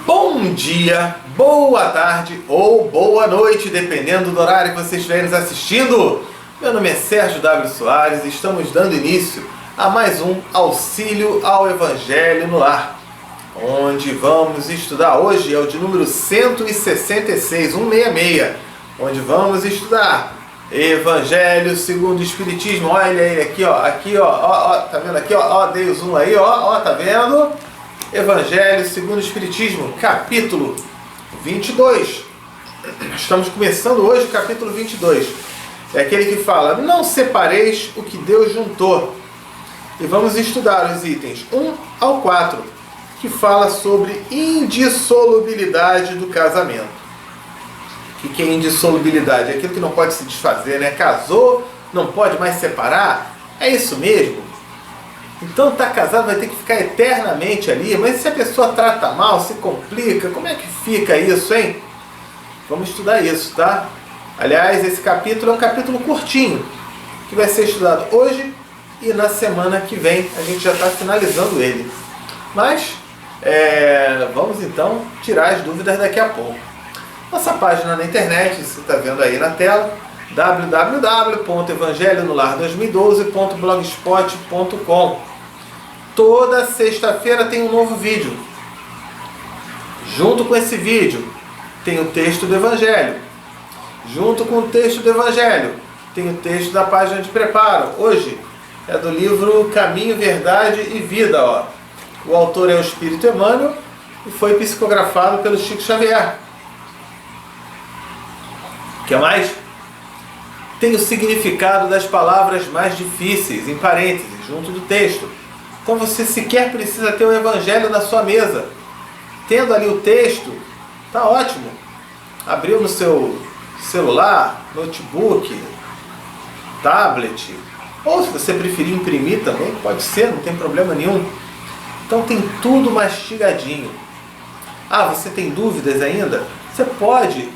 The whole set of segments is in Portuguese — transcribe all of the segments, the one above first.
Bom dia, boa tarde ou boa noite, dependendo do horário que você estiver nos assistindo. Meu nome é Sérgio W. Soares e estamos dando início a mais um Auxílio ao Evangelho no Lar, onde vamos estudar hoje, é o de número 166, onde vamos estudar Evangelho segundo o Espiritismo. Olha ele aqui, ó, tá vendo aqui, ó, dei o zoom aí, ó, tá vendo? Evangelho segundo o Espiritismo, capítulo 22. Estamos começando hoje o capítulo 22. É aquele que fala, não separeis o que Deus juntou. E vamos estudar os itens 1 ao 4, que fala sobre indissolubilidade do casamento. O que é indissolubilidade? É aquilo que não pode se desfazer, né? Casou, não pode mais separar? É isso mesmo? Então tá casado, vai ter que ficar eternamente ali, mas se a pessoa trata mal, se complica, como é que fica isso, hein? Vamos estudar isso, tá? Aliás, esse capítulo é um capítulo curtinho, que vai ser estudado hoje e na semana que vem. A gente já está finalizando ele. Mas, vamos então tirar as dúvidas daqui a pouco. Nossa página na internet, você está vendo aí na tela, www.evangelhonolar2012.blogspot.com. Toda sexta-feira tem um novo vídeo. Junto com esse vídeo tem o texto do Evangelho. Junto com o texto do Evangelho tem o texto da página de preparo. Hoje é do livro Caminho, Verdade e Vida. Ó. O autor é o Espírito Emmanuel e foi psicografado pelo Chico Xavier. O que mais? Tem o significado das palavras mais difíceis, em parênteses, junto do texto. Então você sequer precisa ter o Evangelho na sua mesa. Tendo ali o texto, tá ótimo. Abriu no seu celular, notebook, tablet, ou se você preferir imprimir também, pode ser, não tem problema nenhum. Então tem tudo mastigadinho. Ah, você tem dúvidas ainda? Você pode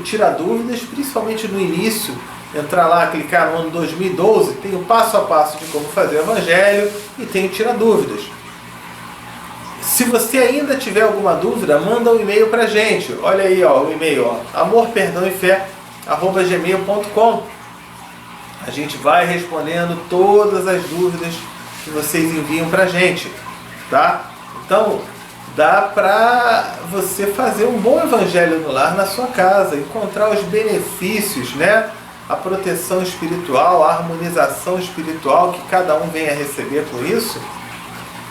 tirar dúvidas, principalmente no início. Entrar lá, clicar no ano 2012, tem o passo a passo de como fazer o Evangelho e tem o Tira Dúvidas. Se você ainda tiver alguma dúvida, manda um e-mail pra gente. Olha aí, ó, o e-mail, ó, amorperdãoefé@gmail.com. A gente vai respondendo todas as dúvidas que vocês enviam pra gente, tá? Então, dá pra você fazer um bom Evangelho no lar na sua casa, encontrar os benefícios, né? A proteção espiritual, a harmonização espiritual que cada um vem a receber com isso.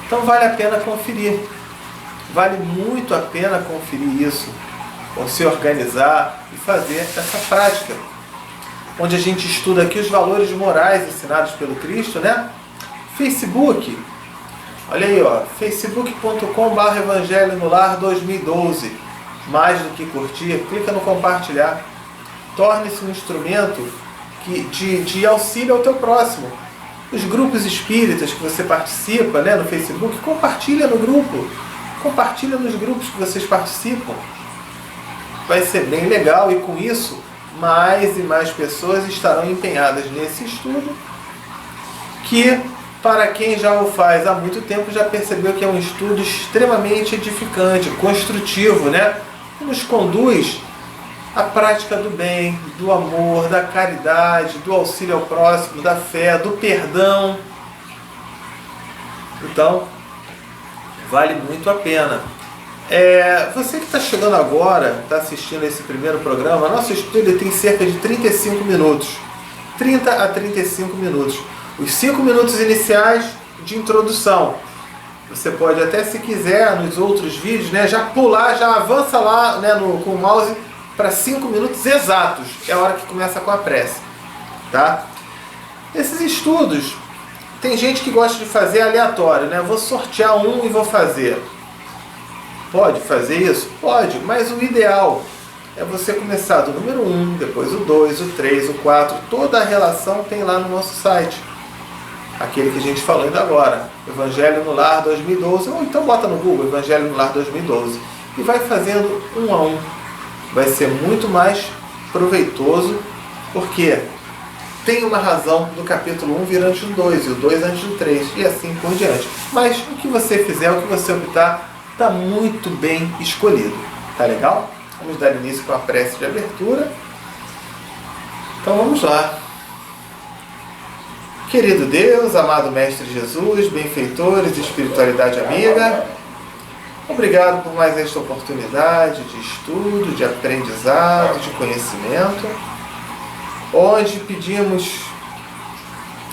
Então vale a pena conferir. Vale muito a pena conferir isso. Ou se organizar e fazer essa prática. Onde a gente estuda aqui os valores morais ensinados pelo Cristo, né? Facebook. Olha aí, ó. facebook.com/Evangelho no Lar 2012. Mais do que curtir, clica no compartilhar. Torne-se um instrumento de auxílio ao teu próximo. Os grupos espíritas que você participa, né, no Facebook, compartilha no grupo. Compartilha nos grupos que vocês participam. Vai ser bem legal e com isso, mais e mais pessoas estarão empenhadas nesse estudo, que, para quem já o faz há muito tempo, já percebeu que é um estudo extremamente edificante, construtivo, né, que nos conduz a prática do bem, do amor, da caridade, do auxílio ao próximo, da fé, do perdão. Então, vale muito a pena. Você que está chegando agora, está assistindo esse primeiro programa, nosso estudo tem cerca de 35 minutos. 30 a 35 minutos. Os 5 minutos iniciais de introdução. Você pode até, se quiser, nos outros vídeos, né, já pular, já avança lá, né, com o mouse, para 5 minutos exatos, é a hora que começa com a prece, tá? Esses estudos, tem gente que gosta de fazer aleatório, né? Vou sortear um e vou fazer. Pode fazer isso? Pode, mas o ideal é você começar do número 1, depois o 2, o 3, o 4, toda a relação tem lá no nosso site. Aquele que a gente falou ainda agora, Evangelho no Lar 2012, ou então bota no Google, Evangelho no Lar 2012, e vai fazendo um a um. Vai ser muito mais proveitoso, porque tem uma razão do capítulo 1 vir antes do 2, e o 2 antes do 3, e assim por diante. Mas o que você fizer, o que você optar, está muito bem escolhido. Tá legal? Vamos dar início com a prece de abertura. Então vamos lá. Querido Deus, amado Mestre Jesus, benfeitores, espiritualidade amiga, obrigado por mais esta oportunidade de estudo, de aprendizado, de conhecimento, onde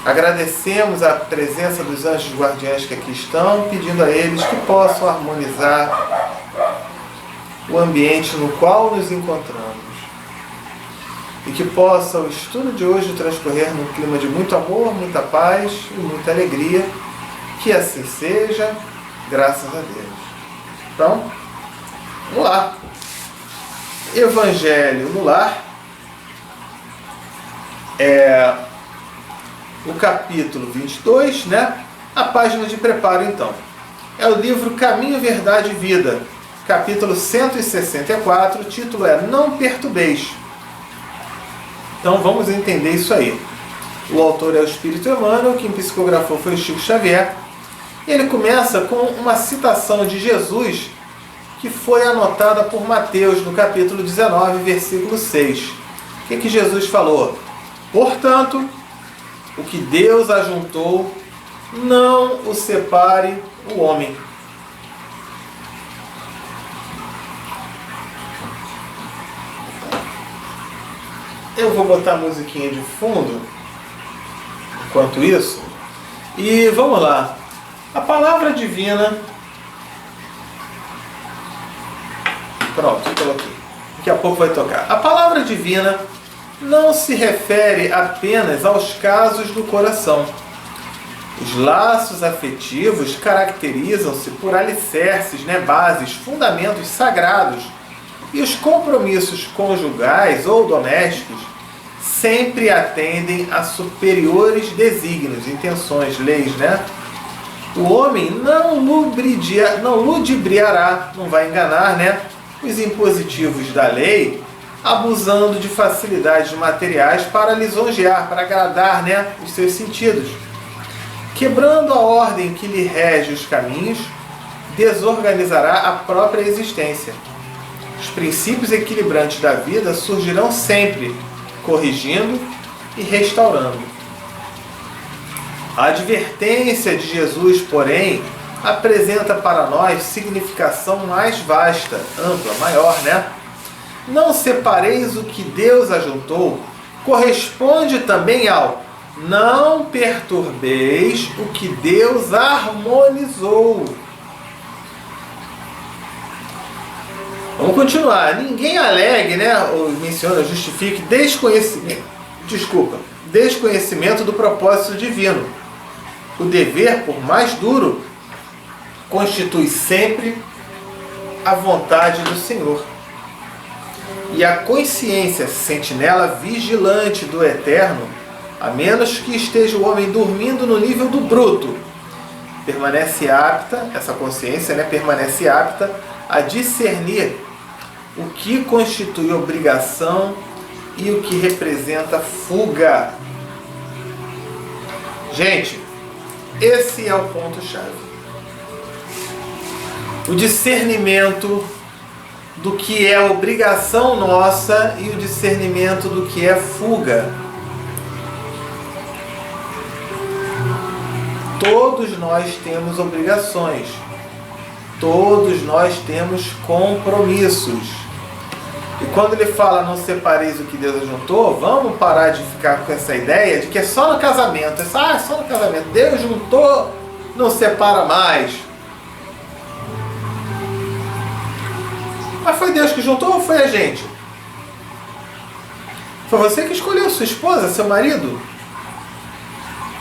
agradecemos a presença dos anjos guardiães que aqui estão, pedindo a eles que possam harmonizar o ambiente no qual nos encontramos. E que possa o estudo de hoje transcorrer num clima de muito amor, muita paz e muita alegria. Que assim seja, graças a Deus. Então, vamos lá. Evangelho no Lar. O capítulo 22, né? A página de preparo, então. É o livro Caminho, Verdade e Vida. Capítulo 164, o título é Não Perturbeis. Então vamos entender isso aí. O autor é o Espírito Emmanuel, quem psicografou foi o Chico Xavier. Ele começa com uma citação de Jesus que foi anotada por Mateus no capítulo 19, versículo 6. O que Jesus falou? Portanto, o que Deus ajuntou, não o separe o homem. Eu vou botar a musiquinha de fundo, enquanto isso, e vamos lá. A palavra divina, pronto, coloquei. Daqui a pouco vai tocar. A palavra divina não se refere apenas aos casos do coração. Os laços afetivos caracterizam-se por alicerces, bases, fundamentos sagrados, e os compromissos conjugais ou domésticos sempre atendem a superiores desígnios, intenções, leis, O homem não ludibriará, não vai enganar, os impositivos da lei, abusando de facilidades materiais para lisonjear, para agradar, os seus sentidos. Quebrando a ordem que lhe rege os caminhos, desorganizará a própria existência. Os princípios equilibrantes da vida surgirão sempre, corrigindo e restaurando. A advertência de Jesus, porém, apresenta para nós significação mais vasta, ampla, maior, Não separeis o que Deus ajuntou, corresponde também ao não perturbeis o que Deus harmonizou. Vamos continuar. Ninguém alegue, ou menciona, justifique desconhecimento do propósito divino. O dever, por mais duro, constitui sempre a vontade do Senhor. E a consciência, sentinela vigilante do Eterno, a menos que esteja o homem dormindo no nível do bruto, permanece apta, essa consciência, permanece apta a discernir o que constitui obrigação e o que representa fuga. Gente, esse é o ponto-chave. O discernimento do que é obrigação nossa e o discernimento do que é fuga. Todos nós temos obrigações. Todos nós temos compromissos. E quando ele fala não separeis o que Deus ajuntou, vamos parar de ficar com essa ideia de que é só no casamento. É só no casamento. Deus juntou, não separa mais. Mas foi Deus que juntou ou foi a gente? Foi você que escolheu sua esposa, seu marido?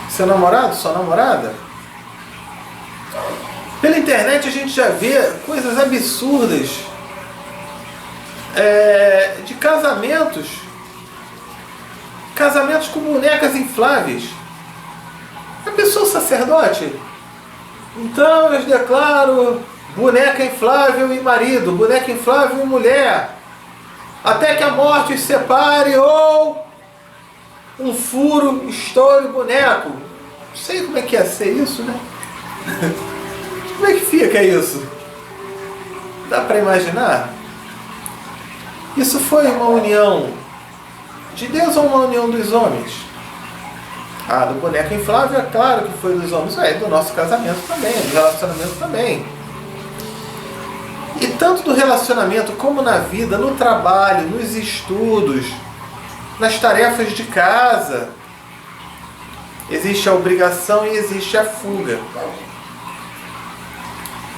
Seu namorado, sua namorada? Pela internet a gente já vê coisas absurdas de casamentos com bonecas infláveis. A pessoa sacerdote. Então eu declaro boneca inflável e marido, boneca inflável e mulher, até que a morte os separe ou um furo estoure o boneco. Não sei como é que ia ser isso, Como é que fica isso? Dá para imaginar? Isso foi uma união de Deus ou uma união dos homens? Ah, do boneco inflável é claro que foi dos homens. É do nosso casamento também, do relacionamento também. E tanto do relacionamento como na vida, no trabalho, nos estudos, nas tarefas de casa, existe a obrigação e existe a fuga.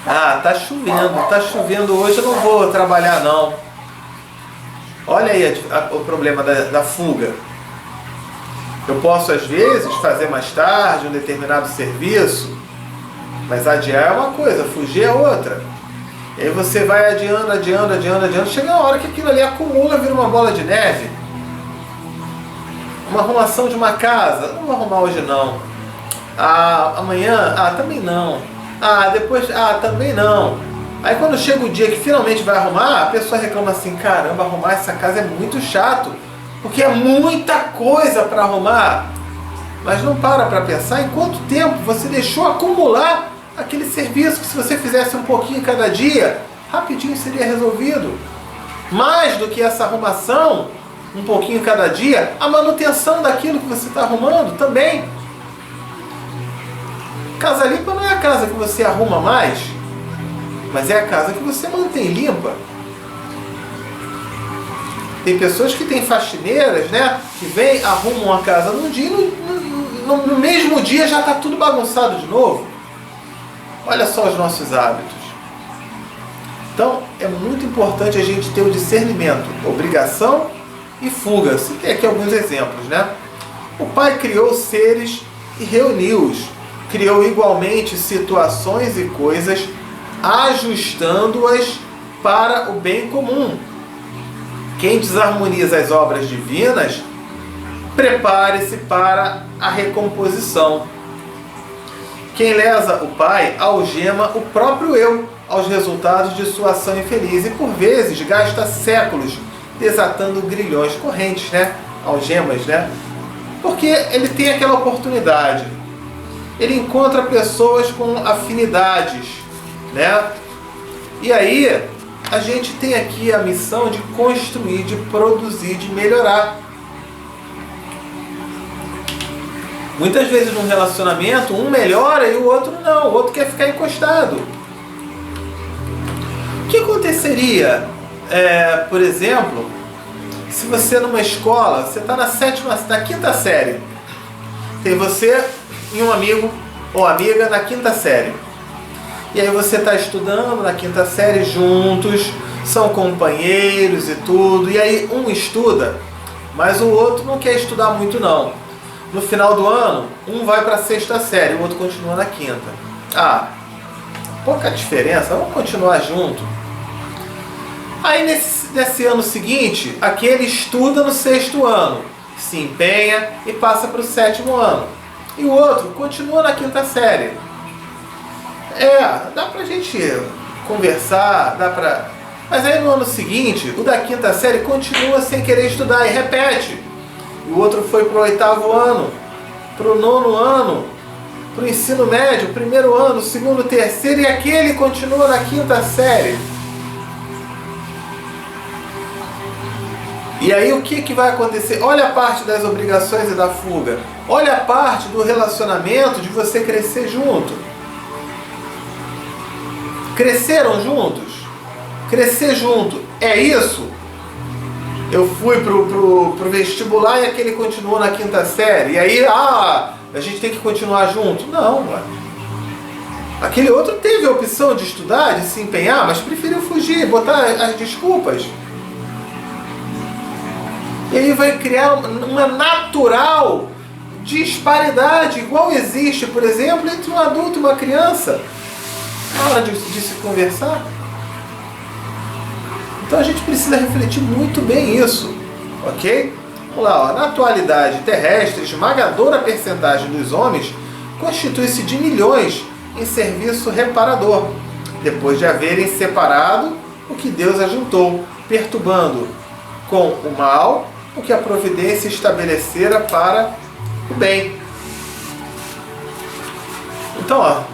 Ah, tá chovendo hoje, eu não vou trabalhar não. Olha aí o problema da fuga. Eu posso às vezes fazer mais tarde um determinado serviço, mas adiar é uma coisa, fugir é outra. E aí você vai adiando, chega uma hora que aquilo ali acumula, vira uma bola de neve. Uma arrumação de uma casa, não vou arrumar hoje não. Ah, amanhã, também não. Depois, também não. Aí quando chega o dia que finalmente vai arrumar, a pessoa reclama assim, caramba, arrumar essa casa é muito chato, porque é muita coisa para arrumar. Mas não para pensar em quanto tempo você deixou acumular aquele serviço que se você fizesse um pouquinho cada dia, rapidinho seria resolvido. Mais do que essa arrumação, um pouquinho cada dia, a manutenção daquilo que você está arrumando também. Casa limpa não é a casa que você arruma mais, mas é a casa que você mantém limpa. Tem pessoas que têm faxineiras, né? Que vêm, arrumam a casa num dia e no mesmo dia já está tudo bagunçado de novo. Olha só os nossos hábitos. Então, é muito importante a gente ter o discernimento, obrigação e fuga. Citei aqui alguns exemplos, né? O Pai criou seres e reuniu-os. Criou igualmente situações e coisas, ajustando-as para o bem comum. Quem desarmoniza as obras divinas, prepare-se para a recomposição. Quem lesa o Pai, algema o próprio eu aos resultados de sua ação infeliz e, por vezes, gasta séculos desatando grilhões correntes, né? Algemas, né? Porque ele tem aquela oportunidade. Ele encontra pessoas com afinidades, né? E aí, a gente tem aqui a missão de construir, de produzir, de melhorar. Muitas vezes num relacionamento, um melhora e o outro não, o outro quer ficar encostado. O que aconteceria, por exemplo, se você numa escola, você está na quinta série, tem você e um amigo ou amiga na quinta série. E aí você está estudando na quinta série juntos, são companheiros e tudo, e aí um estuda, mas o outro não quer estudar muito não. No final do ano, um vai para a sexta série, o outro continua na quinta. Pouca diferença, vamos continuar junto. Aí nesse ano seguinte, aquele estuda no sexto ano, se empenha e passa para o sétimo ano. E o outro continua na quinta série. Dá pra gente conversar, mas aí no ano seguinte, o da quinta série continua sem querer estudar e repete. E o outro foi para o oitavo ano, para o nono ano, para o ensino médio, primeiro ano, segundo, terceiro, e aquele continua na quinta série. E aí o que vai acontecer? Olha a parte das obrigações e da fuga. Olha a parte do relacionamento de você crescer junto. Cresceram juntos? Crescer junto é isso? Eu fui pro vestibular e aquele continuou na quinta série. E aí, a gente tem que continuar junto? Não, ué. Aquele outro teve a opção de estudar, de se empenhar, mas preferiu fugir, botar as desculpas. E aí vai criar uma natural disparidade, igual existe, por exemplo, entre um adulto e uma criança, na hora de se conversar. Então a gente precisa refletir muito bem isso, ok? Vamos lá, na atualidade terrestre, esmagadora percentagem dos homens constitui-se de milhões em serviço reparador, depois de haverem separado o que Deus ajuntou, perturbando com o mal o que a providência estabelecera para o bem. Então,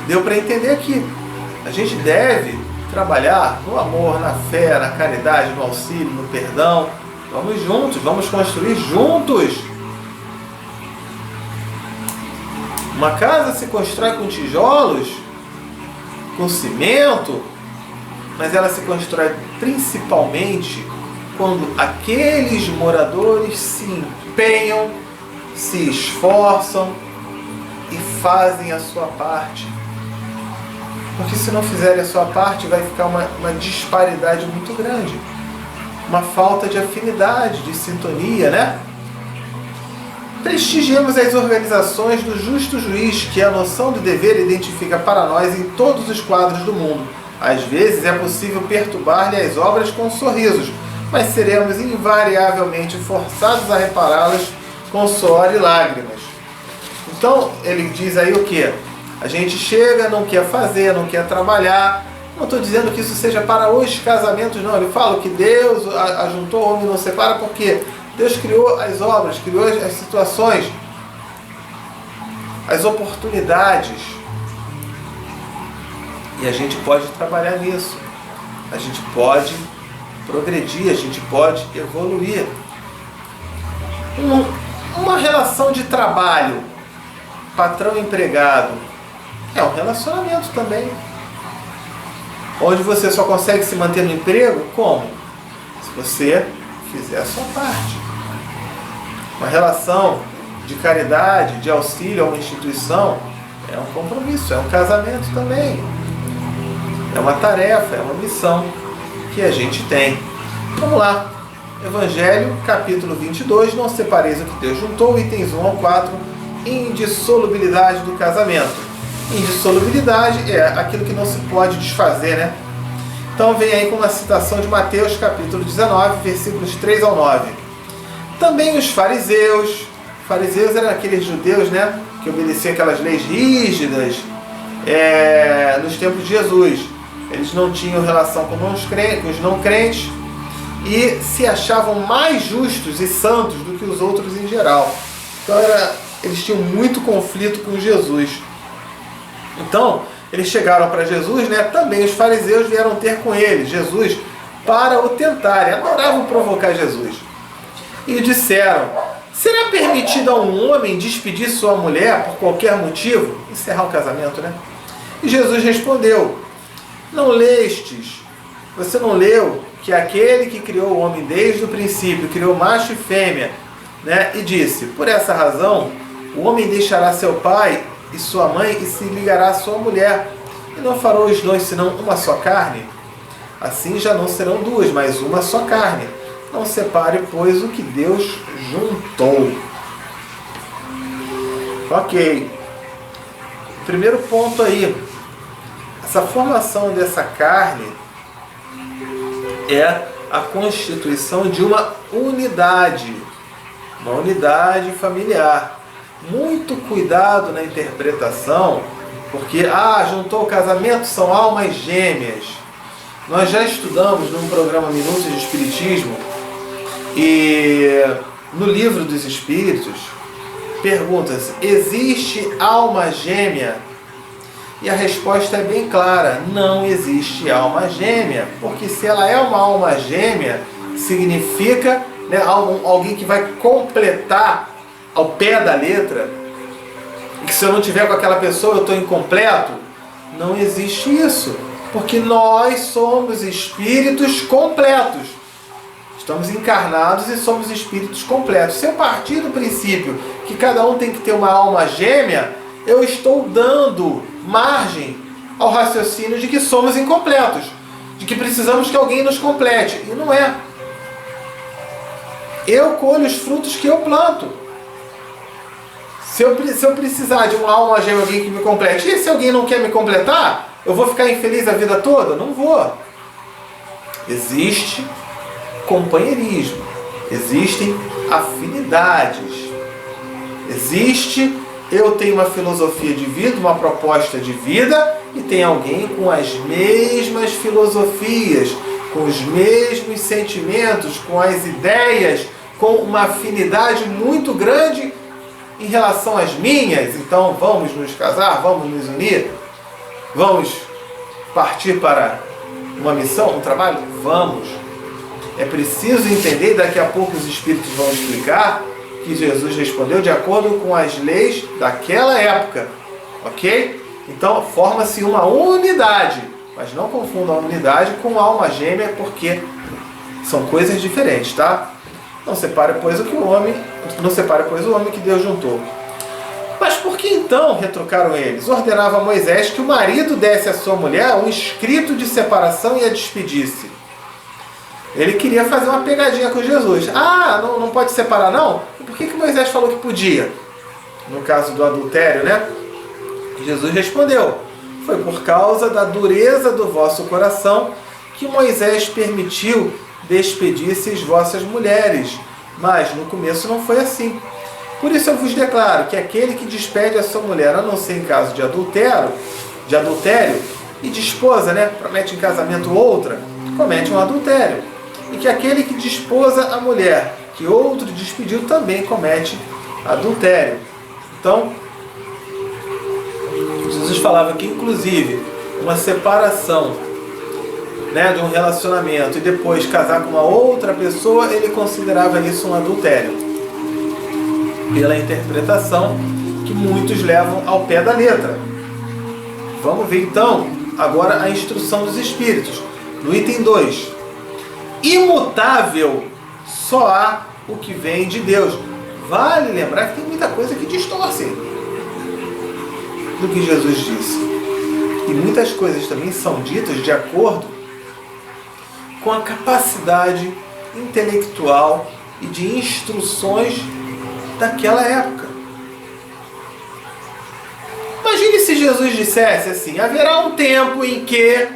deu para entender aqui. A gente deve trabalhar no amor, na fé, na caridade, no auxílio, no perdão. Vamos juntos, vamos construir juntos. Uma casa se constrói com tijolos, com cimento, mas ela se constrói principalmente quando aqueles moradores se empenham, se esforçam e fazem a sua parte. Porque se não fizerem a sua parte, vai ficar uma disparidade muito grande. Uma falta de afinidade, de sintonia, né? Prestigiemos as organizações do justo juiz, que a noção do dever identifica para nós em todos os quadros do mundo. Às vezes é possível perturbar-lhe as obras com sorrisos, mas seremos invariavelmente forçados a repará-las com suor e lágrimas. Então, ele diz aí o quê? A gente chega, não quer fazer, não quer trabalhar. Não estou dizendo que isso seja para os casamentos, não. Ele fala que Deus ajuntou o homem e não separa, porque Deus criou as obras, criou as situações, as oportunidades. E a gente pode trabalhar nisso. A gente pode progredir, a gente pode evoluir. Uma relação de trabalho, patrão-empregado, é um relacionamento também. Onde você só consegue se manter no emprego, como? Se você fizer a sua parte. Uma relação de caridade, de auxílio a uma instituição, é um compromisso, é um casamento também. É uma tarefa, é uma missão que a gente tem. Vamos lá. Evangelho, capítulo 22, não separeis o que Deus juntou, itens 1 ao 4, indissolubilidade do casamento. Indissolubilidade é aquilo que não se pode desfazer, né? Então vem aí com uma citação de Mateus, capítulo 19, versículos 3 ao 9. Também os fariseus eram aqueles judeus, né, que obedeciam aquelas leis rígidas nos tempos de Jesus. Eles não tinham relação com os não crentes e se achavam mais justos e santos do que os outros em geral. Então eles tinham muito conflito com Jesus. Então, eles chegaram para Jesus, né? Também os fariseus vieram ter com ele, Jesus, para o tentarem. Adoravam provocar Jesus. E disseram: será permitido a um homem despedir sua mulher por qualquer motivo? Encerrar o casamento, né? E Jesus respondeu: não lestes? Você não leu que aquele que criou o homem desde o princípio, criou macho e fêmea, né? E disse: por essa razão, o homem deixará seu pai e sua mãe e se ligará à sua mulher, e não farão os dois senão uma só carne? Assim já não serão duas, mas uma só carne. Não separe, pois, o que Deus juntou. Ok. Primeiro ponto aí. Essa formação dessa carne é a constituição de uma unidade familiar. Muito cuidado na interpretação, porque juntou o casamento, são almas gêmeas. Nós já estudamos num programa Minutos de Espiritismo, e no Livro dos Espíritos pergunta-se: existe alma gêmea? E a resposta é bem clara: não existe alma gêmea, porque se ela é uma alma gêmea, significa, né, alguém que vai completar ao pé da letra, e que se eu não tiver com aquela pessoa eu estou incompleto. Não existe isso, porque nós somos espíritos completos. Estamos encarnados e somos espíritos completos. Se eu partir do princípio que cada um tem que ter uma alma gêmea, eu estou dando margem ao raciocínio de que somos incompletos, de que precisamos que alguém nos complete. E não é. Eu colho os frutos que eu planto. Se eu precisar de uma alma gêmea, alguém que me complete, e se alguém não quer me completar, eu vou ficar infeliz a vida toda? Não vou. Existe companheirismo, existem afinidades, eu tenho uma filosofia de vida, uma proposta de vida, e tem alguém com as mesmas filosofias, com os mesmos sentimentos, com as ideias, com uma afinidade muito grande em relação às minhas. Então vamos nos casar, vamos nos unir, vamos partir para uma missão, um trabalho? Vamos. É preciso entender, e daqui a pouco os Espíritos vão explicar, que Jesus respondeu de acordo com as leis daquela época. Ok? Então, forma-se uma unidade. Mas não confunda a unidade com alma gêmea, porque são coisas diferentes, tá? Não separe, pois, o homem que Deus juntou. Mas por que então, retrucaram eles, ordenava Moisés que o marido desse à sua mulher um escrito de separação e a despedisse? Ele queria fazer uma pegadinha com Jesus. Ah, não pode separar não? Por que Moisés falou que podia? No caso do adultério, né? Jesus respondeu: foi por causa da dureza do vosso coração que Moisés permitiu despedisseis vossas mulheres. Mas no começo não foi assim. Por isso eu vos declaro que aquele que despede a sua mulher, a não ser em caso de adultério, e de esposa, né, promete em casamento outra, comete um adultério. E que aquele que desposa a mulher, que outro despediu, também comete adultério. Então, Jesus falava que, inclusive, uma separação, né, de um relacionamento e depois casar com uma outra pessoa, ele considerava isso um adultério. Pela interpretação que muitos levam ao pé da letra. Vamos ver então agora a instrução dos Espíritos. No item 2. Imutável só há o que vem de Deus. Vale lembrar que tem muita coisa que distorce do que Jesus disse. E muitas coisas também são ditas de acordo com a capacidade intelectual e de instruções daquela época. Imagine se Jesus dissesse assim: haverá um tempo em que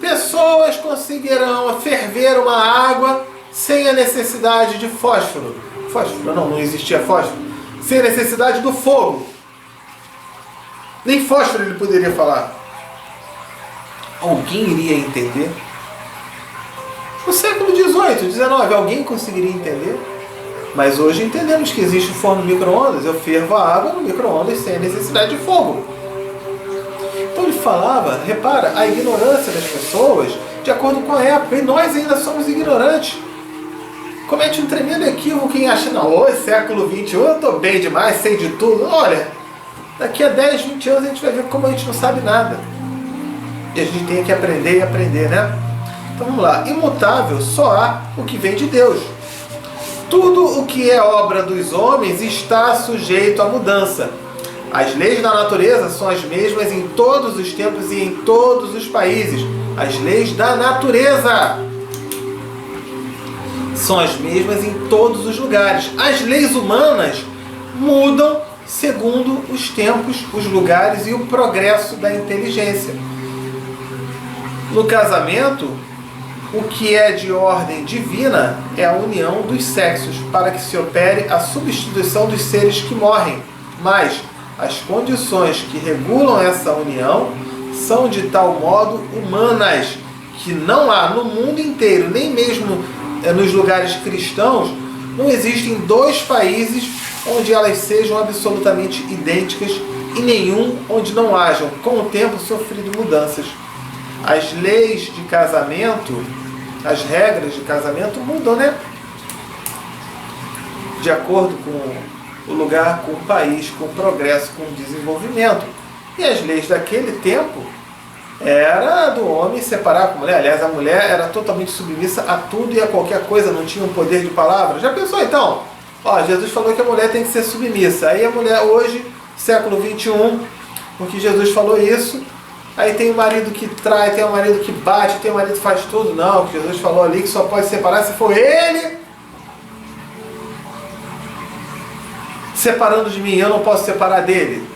pessoas conseguirão ferver uma água sem a necessidade de fósforo. Fósforo? Não existia fósforo. Sem a necessidade do fogo. Nem fósforo ele poderia falar. Alguém iria entender? No século XVIII, XIX, alguém conseguiria entender? Mas hoje entendemos que existe o forno micro-ondas. Eu fervo a água no micro-ondas sem a necessidade de fogo. Então ele falava, repara, a ignorância das pessoas de acordo com a época. E nós ainda somos ignorantes. Comete um tremendo equívoco quem acha, não, hoje, século XXI, eu estou bem demais, sei de tudo. Olha, daqui a 10, 20 anos a gente vai ver como a gente não sabe nada. E a gente tem que aprender e aprender, né? Então vamos lá. Imutável só há o que vem de Deus. Tudo o que é obra dos homens está sujeito à mudança. As leis da natureza são as mesmas em todos os tempos e em todos os países. As leis da natureza são as mesmas em todos os lugares. As leis humanas mudam segundo os tempos, os lugares e o progresso da inteligência. No casamento, o que é de ordem divina é a união dos sexos, para que se opere a substituição dos seres que morrem. Mas as condições que regulam essa união são de tal modo humanas que não há no mundo inteiro, nem mesmo nos lugares cristãos, não existem dois países onde elas sejam absolutamente idênticas e nenhum onde não hajam, com o tempo, sofrido mudanças. As leis de casamento, as regras de casamento mudam, né? De acordo com o lugar, com o país, com o progresso, com o desenvolvimento. E as leis daquele tempo era do homem separar com a mulher. Aliás, a mulher era totalmente submissa a tudo e a qualquer coisa, não tinha um poder de palavra. Já pensou então? Ó, Jesus falou que a mulher tem que ser submissa. Aí a mulher hoje, século XXI, porque Jesus falou isso, aí tem o marido que trai, tem o marido que bate, tem o marido que faz tudo. Não, que Jesus falou ali que só pode separar se for ele separando de mim. Eu não posso separar dele.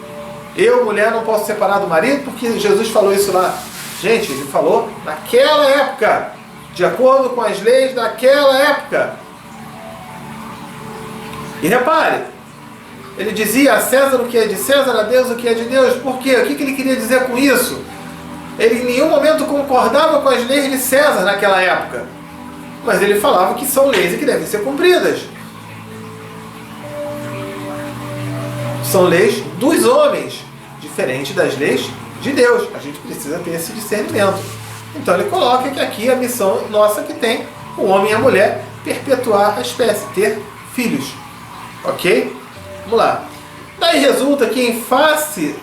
Eu, mulher, não posso separar do marido, porque Jesus falou isso lá. Gente, ele falou naquela época, de acordo com as leis daquela época. E repare, ele dizia a César o que é de César, a Deus o que é de Deus. Por quê? O que ele queria dizer com isso? Ele em nenhum momento concordava com as leis de César naquela época. Mas ele falava que são leis e que devem ser cumpridas. São leis dos homens, diferente das leis de Deus. A gente precisa ter esse discernimento. Então ele coloca que aqui a missão nossa que tem o homem e a mulher perpetuar a espécie, ter filhos. Ok? Vamos lá. Daí resulta que em face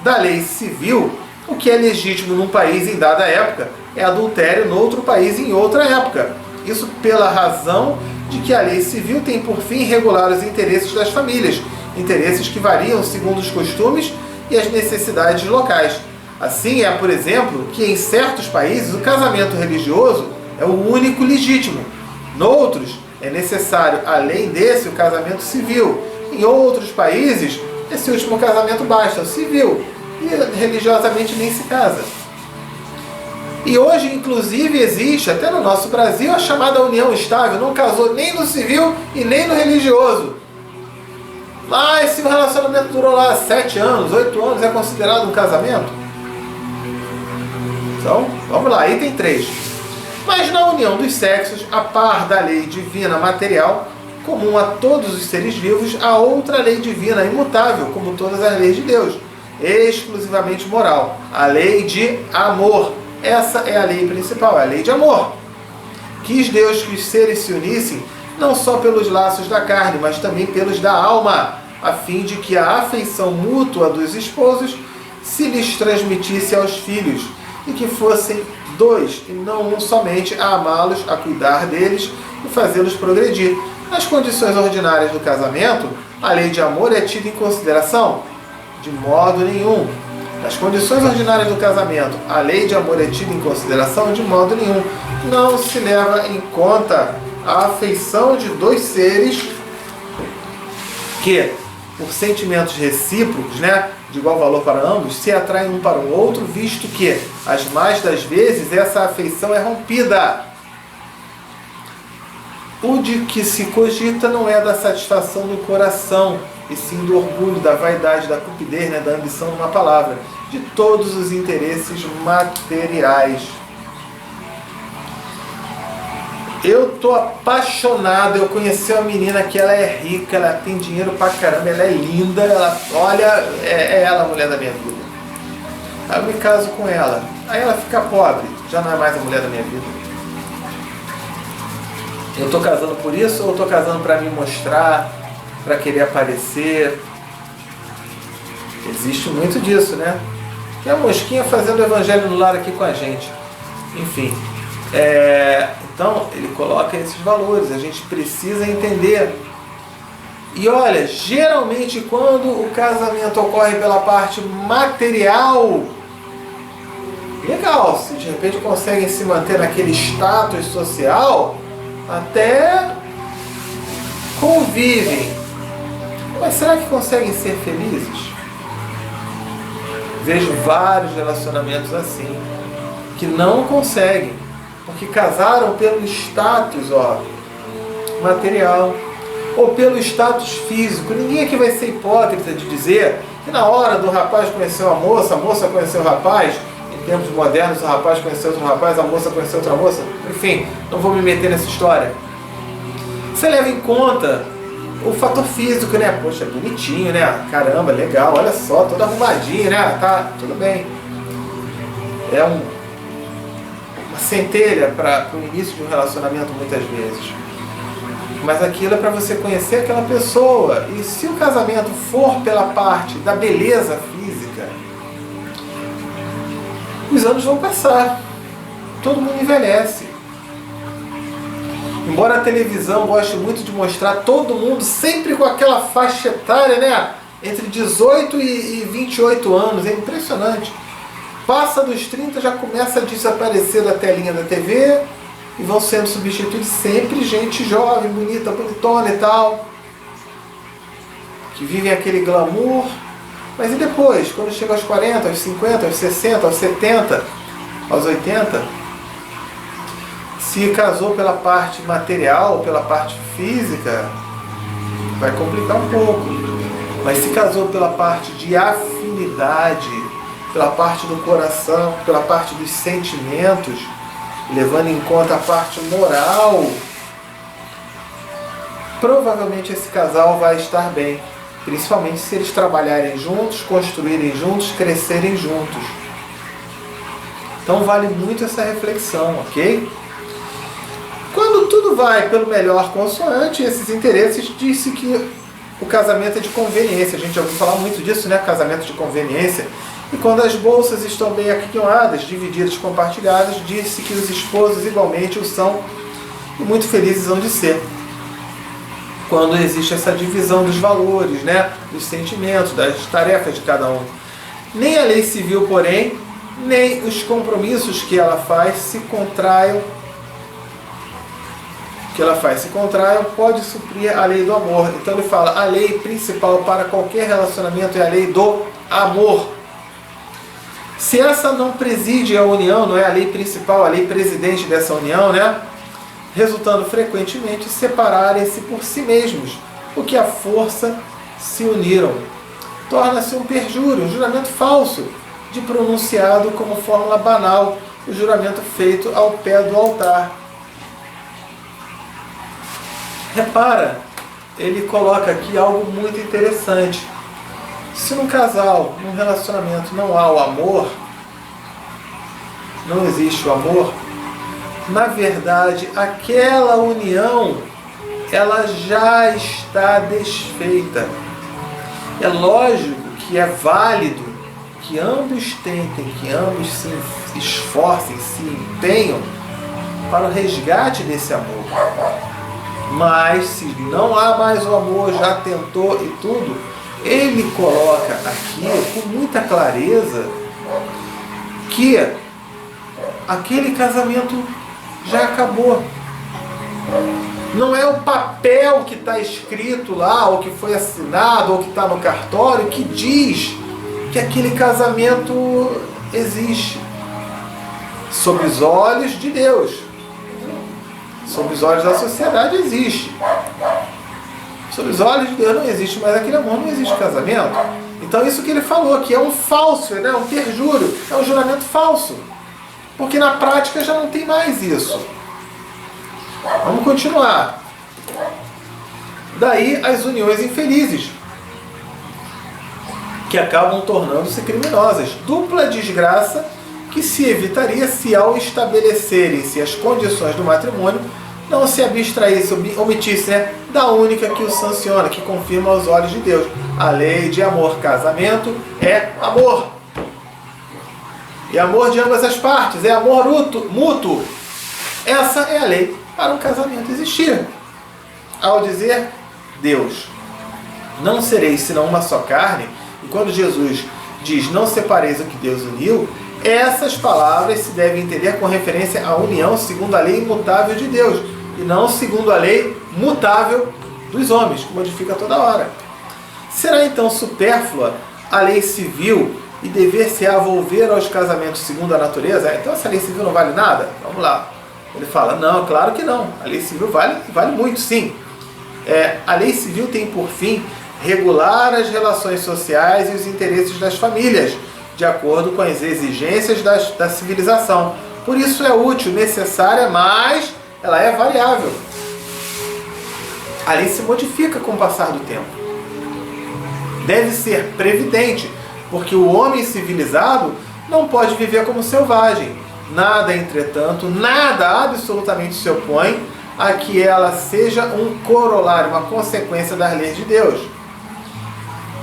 da lei civil, o que é legítimo num país em dada época é adultério no outro país em outra época. Isso pela razão de que a lei civil tem por fim regular os interesses das famílias, interesses que variam segundo os costumes e as necessidades locais. Assim é, por exemplo, que em certos países o casamento religioso é o único legítimo. Noutros, é necessário, além desse, o casamento civil. Em outros países, esse último casamento basta, o civil, e religiosamente nem se casa. E hoje, inclusive, existe, até no nosso Brasil, a chamada união estável, não casou nem no civil e nem no religioso. Mas se o relacionamento durou lá 7 anos, 8 anos, é considerado um casamento? Então, vamos lá, item 3. Mas na união dos sexos, a par da lei divina material, comum a todos os seres vivos, há outra lei divina imutável, como todas as leis de Deus, exclusivamente moral, a lei de amor. Essa é a lei principal, é a lei de amor. Quis Deus que os seres se unissem, não só pelos laços da carne, mas também pelos da alma, a fim de que a afeição mútua dos esposos se lhes transmitisse aos filhos, e que fossem dois, e não um somente, a amá-los, a cuidar deles e fazê-los progredir. Nas condições ordinárias do casamento, a lei de amor é tida em consideração? De modo nenhum. Nas condições ordinárias do casamento, a lei de amor é tida em consideração? De modo nenhum. Não se leva em conta a afeição de dois seres que, por sentimentos recíprocos, de igual valor para ambos, se atraem um para o outro, visto que, as mais das vezes, essa afeição é rompida. O de que se cogita não é da satisfação do coração, e sim do orgulho, da vaidade, da cupidez, da ambição, numa palavra, de todos os interesses materiais. Eu tô apaixonado, eu conheci uma menina que ela é rica, ela tem dinheiro pra caramba, ela é linda, é ela a mulher da minha vida. Aí eu me caso com ela, aí ela fica pobre, já não é mais a mulher da minha vida. Eu tô casando por isso ou eu tô casando pra me mostrar, pra querer aparecer? Existe muito disso, né? Tem a mosquinha fazendo o evangelho no lar aqui com a gente. Enfim. Então, ele coloca esses valores, a gente precisa entender. E olha, geralmente quando o casamento ocorre pela parte material, legal, se de repente conseguem se manter naquele status social, até convivem. Mas será que conseguem ser felizes? Vejo vários relacionamentos assim, que não conseguem. Porque casaram pelo status material ou pelo status físico. Ninguém aqui vai ser hipócrita de dizer que na hora do rapaz conhecer a moça conheceu o rapaz, em tempos modernos o rapaz conheceu outro rapaz, a moça conheceu outra moça. Enfim, não vou me meter nessa história. Você leva em conta o fator físico, Poxa, é bonitinho, Caramba, legal, olha só, todo arrumadinho, Tá, tudo bem. É uma centelha para o início de um relacionamento muitas vezes. Mas aquilo é para você conhecer aquela pessoa. E se o casamento for pela parte da beleza física, os anos vão passar. Todo mundo envelhece. Embora a televisão goste muito de mostrar todo mundo sempre com aquela faixa etária, entre 18 e 28 anos. É impressionante. Passa dos 30, já começa a desaparecer da telinha da TV e vão sendo substituídos sempre gente jovem, bonita, bonitona e tal, que vivem aquele glamour. Mas e depois, quando chega aos 40, aos 50, aos 60, aos 70, aos 80, se casou pela parte material, pela parte física, vai complicar um pouco. Mas se casou pela parte de afinidade, pela parte do coração, pela parte dos sentimentos, levando em conta a parte moral, provavelmente esse casal vai estar bem, principalmente se eles trabalharem juntos, construírem juntos, crescerem juntos. Então vale muito essa reflexão, ok? Quando tudo vai pelo melhor consoante esses interesses, disse que o casamento é de conveniência. A gente já ouviu falar muito disso, né? Casamento de conveniência. E quando as bolsas estão bem aquinhoadas, divididas, compartilhadas, disse que os esposos igualmente o são e muito felizes hão de ser. Quando existe essa divisão dos valores, né? Dos sentimentos, das tarefas de cada um. Nem a lei civil, porém, nem os compromissos que ela faz se contraiam, pode suprir a lei do amor. Então ele fala, a lei principal para qualquer relacionamento é a lei do amor. Se essa não preside a união, não é a lei principal, a lei presidente dessa união, né? Resultando frequentemente separarem-se por si mesmos, porque à força se uniram. Torna-se um perjúrio, um juramento falso, de pronunciado como fórmula banal, o juramento feito ao pé do altar. Repara, ele coloca aqui algo muito interessante. Se num casal, num relacionamento não há o amor, não existe o amor, na verdade, aquela união, ela já está desfeita. É lógico que é válido que ambos tentem, que ambos se esforcem, se empenham para o resgate desse amor. Mas se não há mais o amor, já tentou e tudo, ele coloca aqui com muita clareza que aquele casamento já acabou. Não é o papel que está escrito lá, ou que foi assinado, ou que está no cartório, que diz que aquele casamento existe. Sob os olhos de Deus. Sob os olhos da sociedade existe. Sob os olhos de Deus não existe, mas aquele amor não existe casamento. Então isso que ele falou, que é um falso, né? Um perjúrio, é um juramento falso. Porque na prática já não tem mais isso. Vamos continuar. Daí as uniões infelizes, que acabam tornando-se criminosas. Dupla desgraça que se evitaria se ao estabelecerem-se as condições do matrimônio não se abstraísse, omitisse, né, da única que o sanciona, que confirma aos olhos de Deus. A lei de amor. Casamento é amor. E amor de ambas as partes, é amor mútuo. Essa é a lei para um casamento existir. Ao dizer Deus, não sereis senão uma só carne, e quando Jesus diz não separeis o que Deus uniu, essas palavras se devem entender com referência à união segundo a lei imutável de Deus, e não segundo a lei mutável dos homens, que modifica toda hora. Será então supérflua a lei civil e dever-se-á volver aos casamentos segundo a natureza? Então essa lei civil não vale nada? Vamos lá. Ele fala, não, claro que não. A lei civil vale muito, sim. A lei civil tem por fim regular as relações sociais e os interesses das famílias, de acordo com as exigências da civilização. Por isso é útil, necessária, mas ela é variável. A lei se modifica com o passar do tempo. Deve ser previdente, porque o homem civilizado não pode viver como selvagem. Nada, entretanto, nada absolutamente se opõe a que ela seja um corolário, uma consequência das leis de Deus.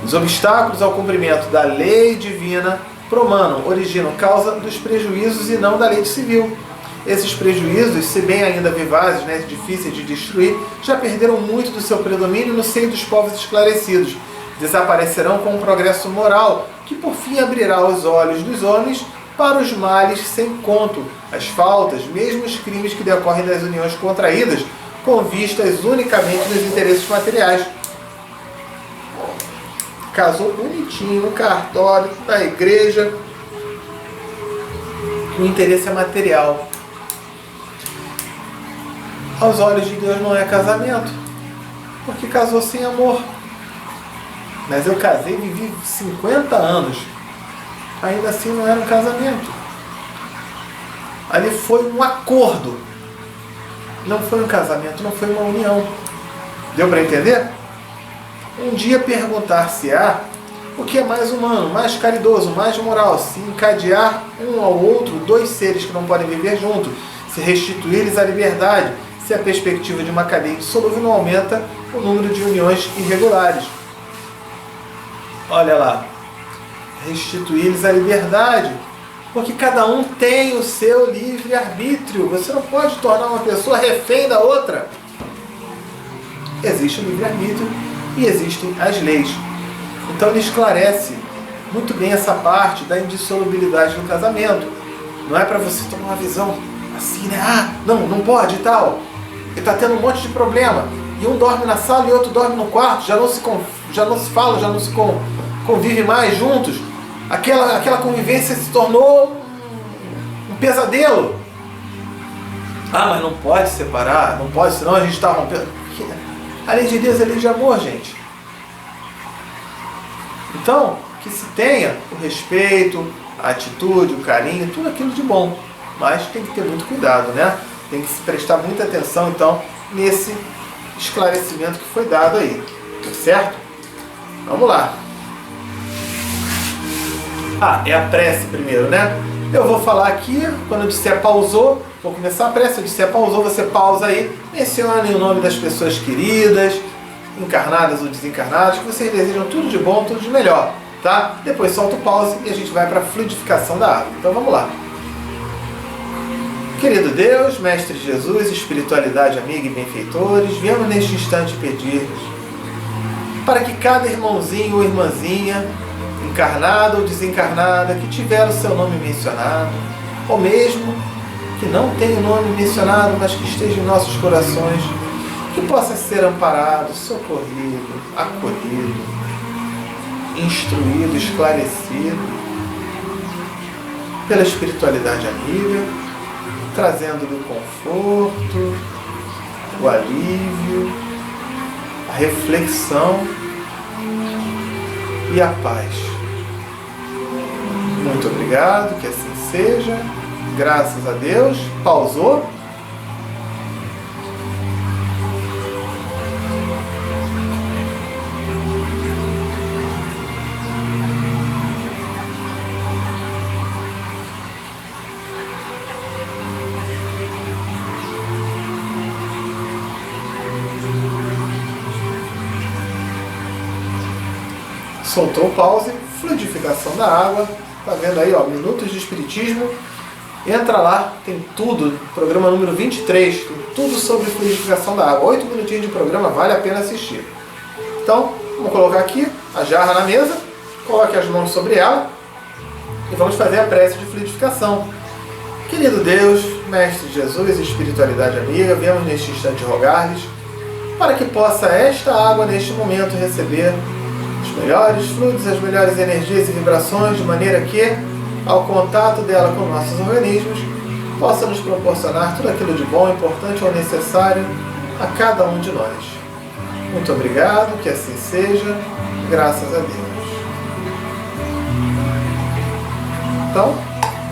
Os obstáculos ao cumprimento da lei divina originam causa dos prejuízos e não da lei civil. Esses prejuízos, se bem ainda vivazes, né, difíceis de destruir, já perderam muito do seu predomínio no seio dos povos esclarecidos. Desaparecerão com um progresso moral, que por fim abrirá os olhos dos homens para os males sem conto, as faltas, mesmo os crimes que decorrem das uniões contraídas, com vistas unicamente nos interesses materiais. Casou bonitinho no cartório, na igreja, o interesse é material. Aos olhos de Deus não é casamento, porque casou sem amor. Mas eu casei e vivi 50 anos. Ainda assim não era um casamento. Ali foi um acordo. Não foi um casamento, não foi uma união. Deu para entender? Um dia perguntar-se-á o que é mais humano, mais caridoso, mais moral, se encadear um ao outro, dois seres que não podem viver juntos, se restituir-lhes a liberdade, se a perspectiva de uma cadeia indissolúvel não aumenta o número de uniões irregulares. Olha lá, restituir-lhes a liberdade, porque cada um tem o seu livre-arbítrio. Você não pode tornar uma pessoa refém da outra. Existe o livre-arbítrio e existem as leis. Então ele esclarece muito bem essa parte da indissolubilidade do casamento. Não é para você tomar uma visão assim, né? Ah, não pode e tal. Ele está tendo um monte de problema. E um dorme na sala e outro dorme no quarto. Já não se fala, já não se convive mais juntos. Aquela convivência se tornou um pesadelo. Ah, mas não pode separar, não pode, senão a gente está rompendo. A lei de Deus é lei de amor, gente. Então, que se tenha o respeito, a atitude, o carinho, tudo aquilo de bom. Mas tem que ter muito cuidado, né? Tem que se prestar muita atenção, então, nesse esclarecimento que foi dado aí. Tá certo? Vamos lá. Ah, é a prece primeiro, né? Eu vou falar aqui, quando eu disser pausou, vou começar a prece. Se eu disser pausou, você pausa aí. Mencionem o nome das pessoas queridas, encarnadas ou desencarnadas, que vocês desejam tudo de bom, tudo de melhor, tá? Depois solta o pause e a gente vai para a fluidificação da água. Então vamos lá. Querido Deus, Mestre Jesus, espiritualidade amiga e benfeitores, viemos neste instante pedir-vos para que cada irmãozinho ou irmãzinha, encarnada ou desencarnada, que tiver o seu nome mencionado, ou mesmo que não tenha o nome mencionado, mas que esteja em nossos corações, que possa ser amparado, socorrido, acolhido, instruído, esclarecido pela espiritualidade amiga, trazendo-lhe o conforto, o alívio, a reflexão e a paz. Muito obrigado, que assim seja. Graças a Deus. Pausou. Soltou o pause, fluidificação da água, tá vendo aí, ó, Minutos de Espiritismo, entra lá, tem tudo, programa número 23, tem tudo sobre fluidificação da água, 8 minutinhos de programa, vale a pena assistir. Então, vamos colocar aqui a jarra na mesa, coloque as mãos sobre ela e vamos fazer a prece de fluidificação. Querido Deus, Mestre Jesus, espiritualidade amiga, viemos neste instante rogar-lhes para que possa esta água neste momento receber os melhores fluidos, as melhores energias e vibrações, de maneira que, ao contato dela com nossos organismos, possa nos proporcionar tudo aquilo de bom, importante ou necessário a cada um de nós. Muito obrigado, que assim seja, graças a Deus. Então,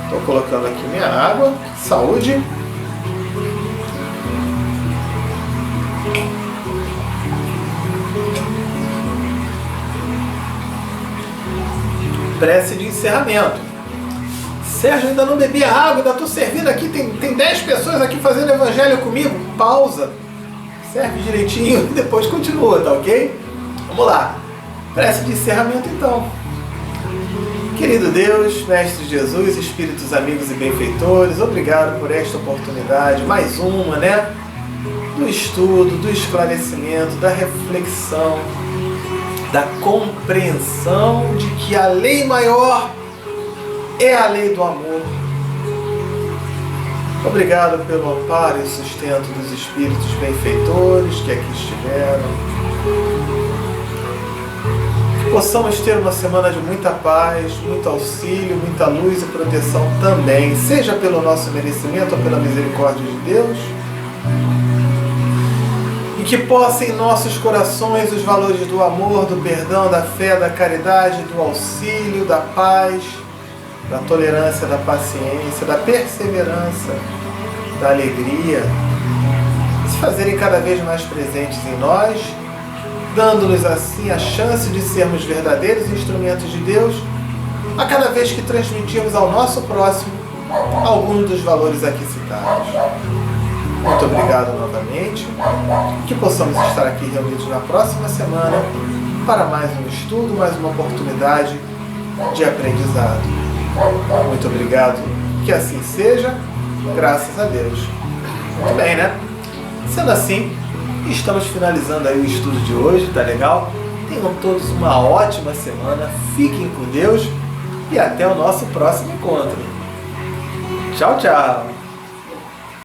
estou colocando aqui minha água, saúde. Prece de encerramento. Sérgio, ainda não bebi a água, ainda estou servindo aqui, tem 10 pessoas aqui fazendo evangelho comigo. Pausa, serve direitinho e depois continua, tá ok? Vamos lá. Prece de encerramento então. Querido Deus, Mestre Jesus, espíritos amigos e benfeitores, obrigado por esta oportunidade, mais uma, né? Do estudo, do esclarecimento, da reflexão, da compreensão de que a lei maior é a lei do amor. Obrigado pelo amparo e sustento dos espíritos benfeitores que aqui estiveram. Que possamos ter uma semana de muita paz, muito auxílio, muita luz e proteção também, seja pelo nosso merecimento ou pela misericórdia de Deus. Que possa em nossos corações os valores do amor, do perdão, da fé, da caridade, do auxílio, da paz, da tolerância, da paciência, da perseverança, da alegria, se fazerem cada vez mais presentes em nós dando-nos assim a chance de sermos verdadeiros instrumentos de Deus a cada vez que transmitirmos ao nosso próximo algum dos valores aqui citados. Muito obrigado novamente, que possamos estar aqui reunidos na próxima semana para mais um estudo, mais uma oportunidade de aprendizado. Muito obrigado, que assim seja, graças a Deus. Muito bem, né? Sendo assim, estamos finalizando aí o estudo de hoje, tá legal? Tenham todos uma ótima semana, fiquem com Deus e até o nosso próximo encontro. Tchau, tchau!